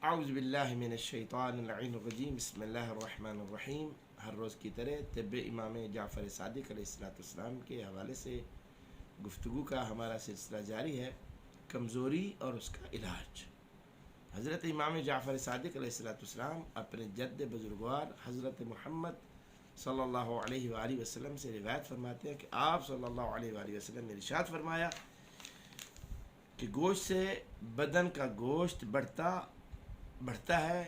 اعوذ باللہ من الشیطان اللعین الرجیم بسم اللہ الرحمن الرحیم۔ ہر روز کی طرح طب امام جعفر صادق علیہ السلام کے حوالے سے گفتگو کا ہمارا سلسلہ جاری ہے، کمزوری اور اس کا علاج۔ حضرت امام جعفر صادق علیہ السلام اپنے جد بزرگوار حضرت محمد صلی اللہ علیہ وآلہ وسلم سے روایت فرماتے ہیں کہ آپ صلی اللہ علیہ وآلہ وسلم نے ارشاد فرمایا کہ گوشت سے بدن کا گوشت بڑھتا ہے،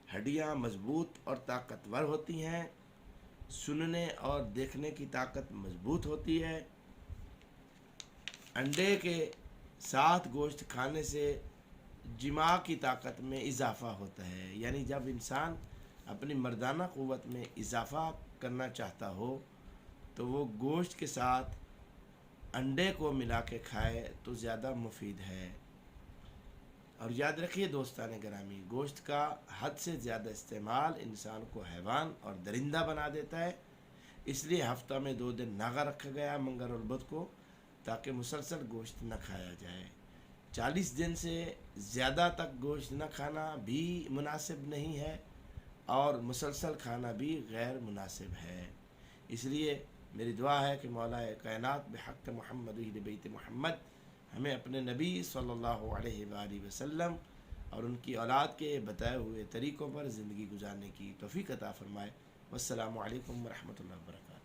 ہڈیاں مضبوط اور طاقتور ہوتی ہیں، سننے اور دیکھنے کی طاقت مضبوط ہوتی ہے۔ انڈے کے ساتھ گوشت کھانے سے جماع کی طاقت میں اضافہ ہوتا ہے، یعنی جب انسان اپنی مردانہ قوت میں اضافہ کرنا چاہتا ہو تو وہ گوشت کے ساتھ انڈے کو ملا کے کھائے تو زیادہ مفید ہے۔ اور یاد رکھیے دوستان گرامی، گوشت کا حد سے زیادہ استعمال انسان کو حیوان اور درندہ بنا دیتا ہے، اس لیے ہفتہ میں 2 دن ناغہ رکھا گیا منگل اور بدھ کو، تاکہ مسلسل گوشت نہ کھایا جائے۔ 40 دن سے زیادہ تک گوشت نہ کھانا بھی مناسب نہیں ہے اور مسلسل کھانا بھی غیر مناسب ہے۔ اس لیے میری دعا ہے کہ مولا کائنات بحق محمد اہل بیت محمد ہمیں اپنے نبی صلی اللہ علیہ وآلہ وسلم اور ان کی اولاد کے بتائے ہوئے طریقوں پر زندگی گزارنے کی توفیق عطا فرمائے۔ والسلام علیکم ورحمۃ اللہ وبرکاتہ۔